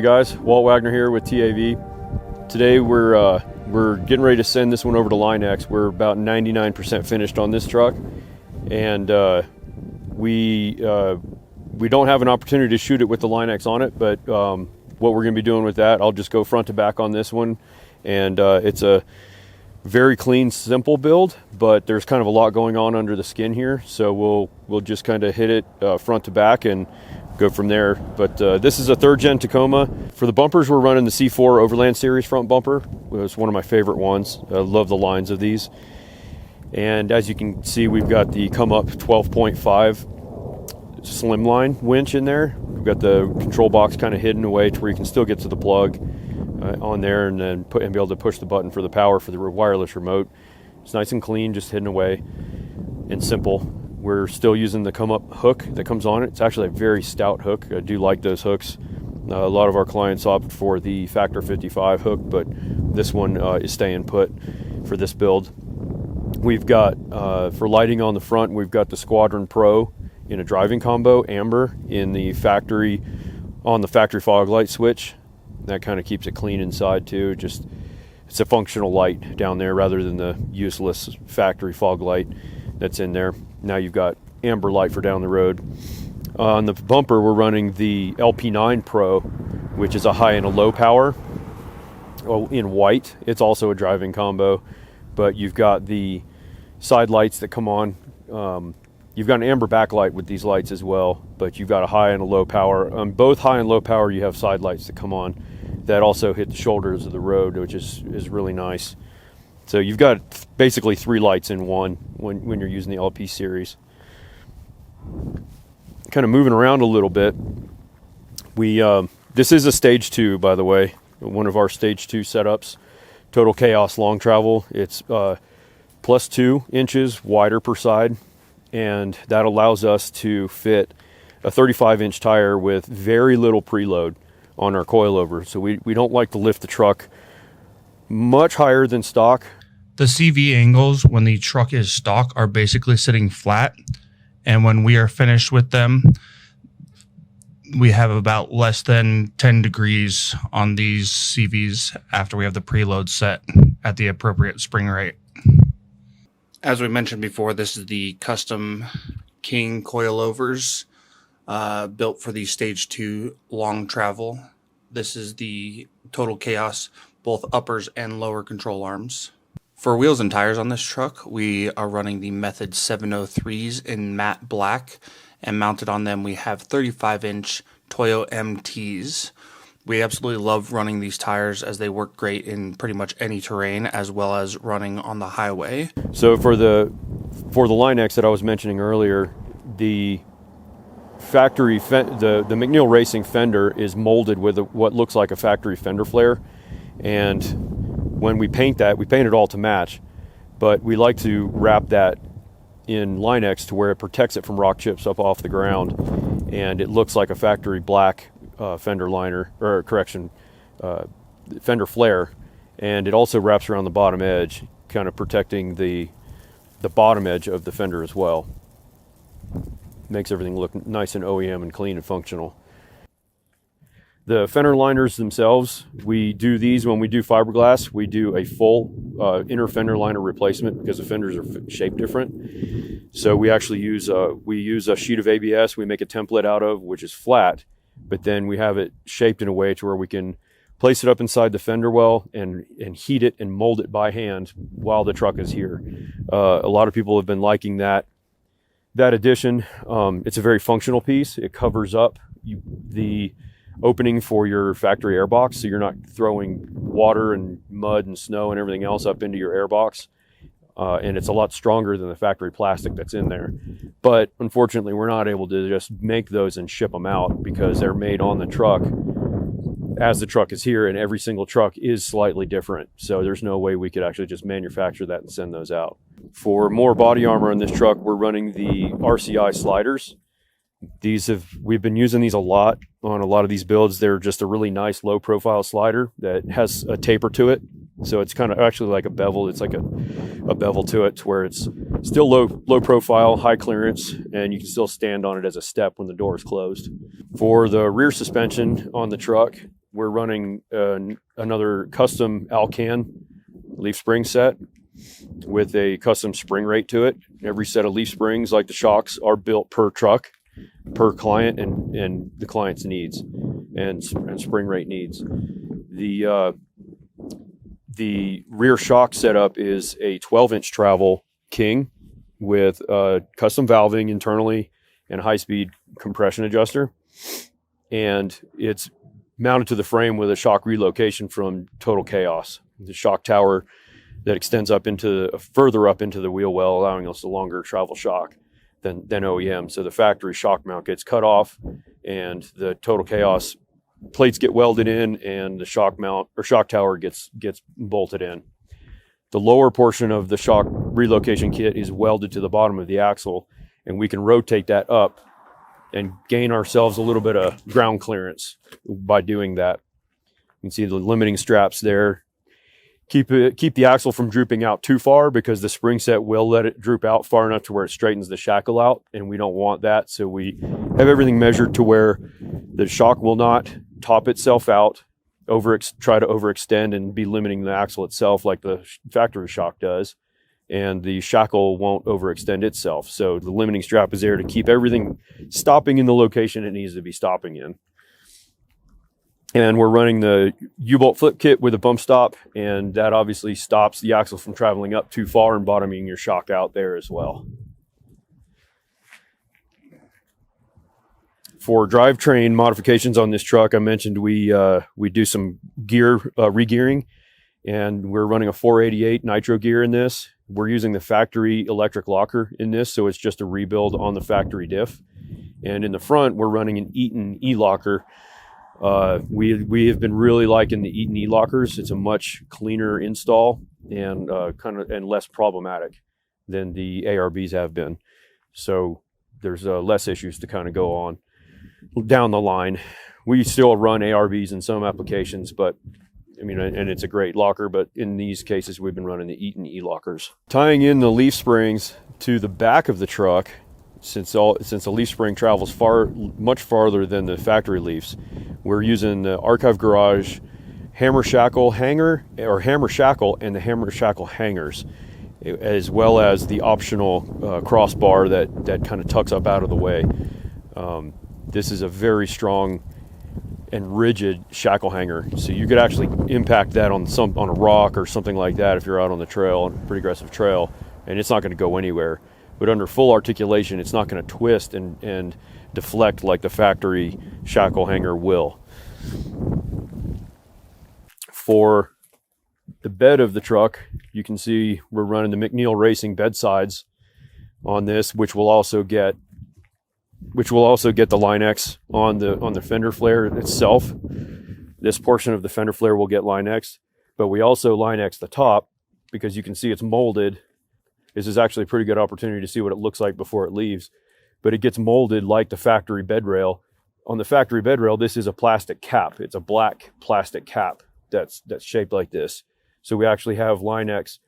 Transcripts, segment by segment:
Hey guys, Walt Wagner here with TAV. Today we're getting ready to send this one over to Line-X. We're about 99% finished on this truck, and we don't have an opportunity to shoot it with the Line-X on it, but what we're going to be doing with that, I'll just go front to back on this one, and it's a very clean, simple build, but there's kind of a lot going on under the skin here, so we'll just kind of hit it front to back and go from there. But this is a 3rd gen Tacoma. For the bumpers, we're running the C4 Overland Series front bumper. It's one of my favorite ones. I love the lines of these. And as you can see, we've got the come up 12.5 slimline winch in there. We've got the control box kind of hidden away to where you can still get to the plug on there, and then be able to push the button for the power for the wireless remote. It's nice and clean, just hidden away and simple. We're still using the come up hook that comes on it. It's actually a very stout hook. I do like those hooks. A lot of our clients opt for the Factor 55 hook, but this one is staying put for this build. We've got, for lighting on the front, we've got the Squadron Pro in a driving combo, amber, in the factory, on the factory fog light switch. That kind of keeps it clean inside too. Just, it's a functional light down there rather than the useless factory fog light that's in there. Now you've got amber light for down the road. On the bumper, we're running the LP9 Pro, which is a high and a low power in white. It's also a driving combo, but you've got the side lights that come on. You've got an amber backlight with these lights as well, but you've got a high and a low power. On both high and low power, you have side lights that come on that also hit the shoulders of the road, which is really nice. So you've got basically 3 lights in one when you're using the LP series. Kind of moving around a little bit. This is a stage 2, by the way, one of our stage 2 setups. Total Chaos long travel. It's plus 2 inches wider per side, and that allows us to fit a 35-inch tire with very little preload on our coilover. So we don't like to lift the truck much higher than stock. The CV angles when the truck is stock are basically sitting flat, and when we are finished with them, we have about less than 10 degrees on these CVs after we have the preload set at the appropriate spring rate. As we mentioned before, this is the custom King coilovers built for the stage 2 long travel. This is the Total Chaos, both uppers and lower control arms. For wheels and tires on this truck, we are running the Method 703s in matte black, and mounted on them we have 35-inch Toyo MTs. We absolutely love running these tires as they work great in pretty much any terrain, as well as running on the highway. So for the Line-X that I was mentioning earlier, the factory the McNeil Racing fender is molded with what looks like a factory fender flare, and when we paint that, we paint it all to match, but we like to wrap that in Line-X to where it protects it from rock chips up off the ground, and it looks like a factory black fender liner, or correction, fender flare, and it also wraps around the bottom edge, kind of protecting the bottom edge of the fender as well. Makes everything look nice and OEM and clean and functional. The fender liners themselves, we do these when we do fiberglass. We do a full inner fender liner replacement because the fenders are shaped different. So we actually use a sheet of ABS we make a template out of, which is flat, but then we have it shaped in a way to where we can place it up inside the fender well and heat it and mold it by hand while the truck is here. A lot of people have been liking that addition. It's a very functional piece. It covers up the opening for your factory airbox, so you're not throwing water and mud and snow and everything else up into your airbox, and it's a lot stronger than the factory plastic that's in there. But unfortunately, we're not able to just make those and ship them out because they're made on the truck as the truck is here, and every single truck is slightly different, so there's no way we could actually just manufacture that and send those out. For more body armor on this truck, we're running the RCI sliders. We've been using these a lot on a lot of these builds. They're just a really nice low profile slider that has a taper to it. So it's kind of actually like a bevel. It's like a bevel to it, to where it's still low profile, high clearance, and you can still stand on it as a step when the door is closed. For the rear suspension on the truck, we're running another custom Alcan leaf spring set with a custom spring rate to it. Every set of leaf springs, like the shocks, are built per truck, per client, and the client's needs and spring rate needs. The rear shock setup is a 12-inch travel king with custom valving internally and high-speed compression adjuster, and it's mounted to the frame with a shock relocation from Total Chaos, the shock tower that extends further up into the wheel well, allowing us a longer travel shock than OEM. So the factory shock mount gets cut off, and the Total Chaos plates get welded in, and the shock mount or shock tower gets bolted in. The lower portion of the shock relocation kit is welded to the bottom of the axle, and we can rotate that up and gain ourselves a little bit of ground clearance by doing that. You can see the limiting straps there. Keep the axle from drooping out too far, because the spring set will let it droop out far enough to where it straightens the shackle out, and we don't want that. So we have everything measured to where the shock will not top itself out, try to overextend and be limiting the axle itself like the factory shock does, and the shackle won't overextend itself. So the limiting strap is there to keep everything stopping in the location it needs to be stopping in. And we're running the U-bolt flip kit with a bump stop, and that obviously stops the axle from traveling up too far and bottoming your shock out there as well. For drivetrain modifications on this truck, I mentioned we do some gear regearing, and we're running a 488 Nitro gear in this. We're using the factory electric locker in this, so it's just a rebuild on the factory diff. And in the front, we're running an Eaton e-locker. We have been really liking the Eaton e-lockers. It's a much cleaner install and and less problematic than the ARBs have been. So there's less issues to kind of go on down the line. We still run ARBs in some applications, but I mean, and it's a great locker, but in these cases, we've been running the Eaton e-lockers. Tying in the leaf springs to the back of the truck, since the leaf spring travels much farther than the factory leaves, we're using the Archive Garage hammer shackle hanger, or hammer shackle, and the hammer shackle hangers, as well as the optional crossbar that kind of tucks up out of the way. This is a very strong and rigid shackle hanger, so you could actually impact that on a rock or something like that if you're out on the trail, on a pretty aggressive trail, and it's not going to go anywhere. But under full articulation, it's not going to twist and deflect like the factory shackle hanger will. For the bed of the truck, you can see we're running the McNeil Racing bedsides on this, which will also get the Line-X on the fender flare itself. This portion of the fender flare will get Line-X, but we also Line-X the top, because you can see it's molded. This is actually a pretty good opportunity to see what it looks like before it leaves, but it gets molded like the factory bed rail. On the factory bed rail, this is a plastic cap. It's a black plastic cap that's shaped like this. So we actually have Line-X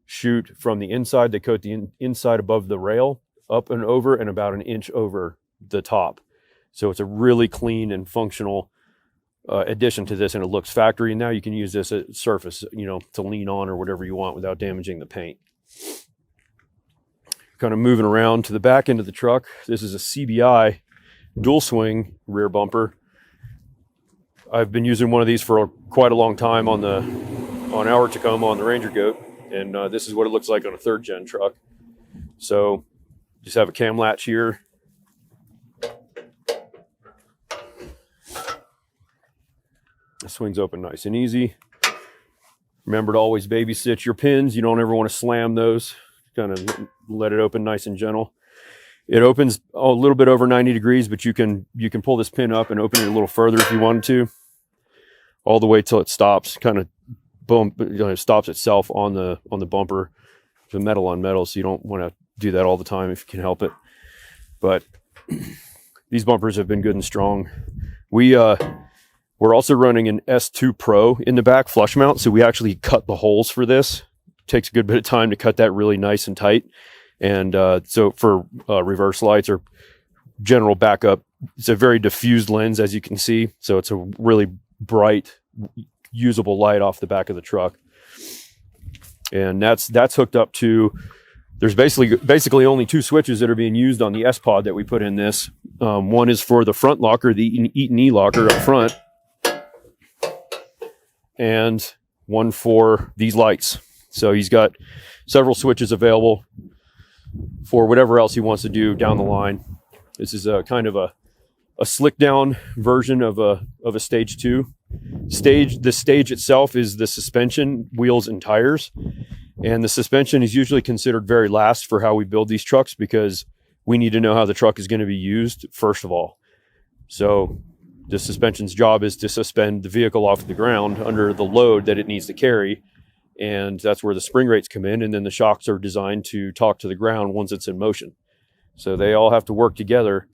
shoot from the inside. They coat the inside above the rail, up and over, and about an inch over the top. So it's a really clean and functional addition to this, and it looks factory. And now you can use this as surface, to lean on or whatever you want without damaging the paint. Kind of moving around to the back end of the truck. This is a CBI dual swing rear bumper. I've been using one of these for quite a long time on our Tacoma on the Ranger Goat, and this is what it looks like on a 3rd gen truck. So just have a cam latch here. It swings open nice and easy. Remember to always babysit your pins. You don't ever want to slam those. Kind of let it open nice and gentle. It opens a little bit over 90 degrees, but you can pull this pin up and open it a little further if you wanted to, all the way till it stops. Kind of it stops itself on the bumper. It's metal on metal, so you don't want to do that all the time if you can help it. But these bumpers have been good and strong. We're also running an S2 Pro in the back flush mount, so we actually cut the holes for this. Takes a good bit of time to cut that really nice and tight. And so for reverse lights or general backup, it's a very diffused lens, as you can see. So it's a really bright, usable light off the back of the truck. And that's hooked up to, there's basically only 2 switches that are being used on the S-Pod that we put in this. One is for the front locker, the Eaton E-locker up front, and one for these lights. So he's got several switches available for whatever else he wants to do down the line. This is a kind of a slick down version of a stage 2. The stage itself is the suspension, wheels, and tires. And the suspension is usually considered very last for how we build these trucks, because we need to know how the truck is going to be used first of all. So the suspension's job is to suspend the vehicle off the ground under the load that it needs to carry. And that's where the spring rates come in. And then the shocks are designed to talk to the ground once it's in motion. So they all have to work together.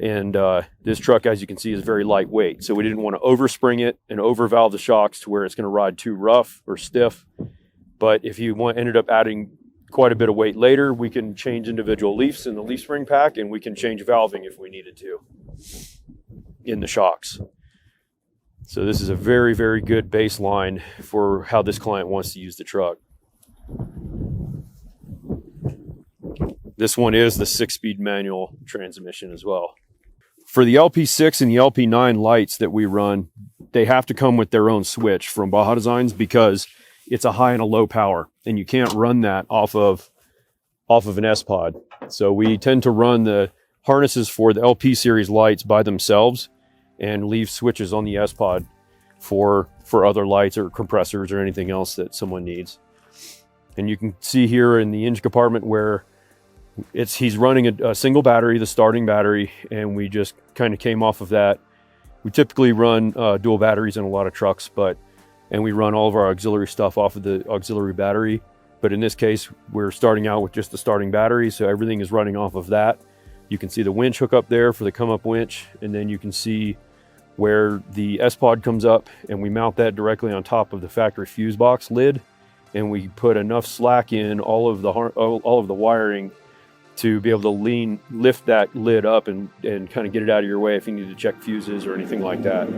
And this truck, as you can see, is very lightweight. So we didn't want to overspring it and overvalve the shocks to where it's going to ride too rough or stiff. But if you ended up adding quite a bit of weight later, we can change individual leafs in the leaf spring pack, and we can change valving if we needed to in the shocks. So this is a very, very good baseline for how this client wants to use the truck. This one is the 6-speed manual transmission as well. For the LP6 and the LP9 lights that we run, they have to come with their own switch from Baja Designs, because it's a high and a low power, and you can't run that off of an S-Pod. So we tend to run the harnesses for the LP series lights by themselves and leave switches on the S-Pod for other lights or compressors or anything else that someone needs. And you can see here in the engine compartment where he's running a single battery, the starting battery, and we just kind of came off of that. We typically run dual batteries in a lot of trucks, and we run all of our auxiliary stuff off of the auxiliary battery. But in this case, we're starting out with just the starting battery, so everything is running off of that. You can see the winch hook up there for the come-up winch, and then you can see where the S-Pod comes up, and we mount that directly on top of the factory fuse box lid, and we put enough slack in all of the wiring to be able to lift that lid up and kind of get it out of your way if you need to check fuses or anything like that.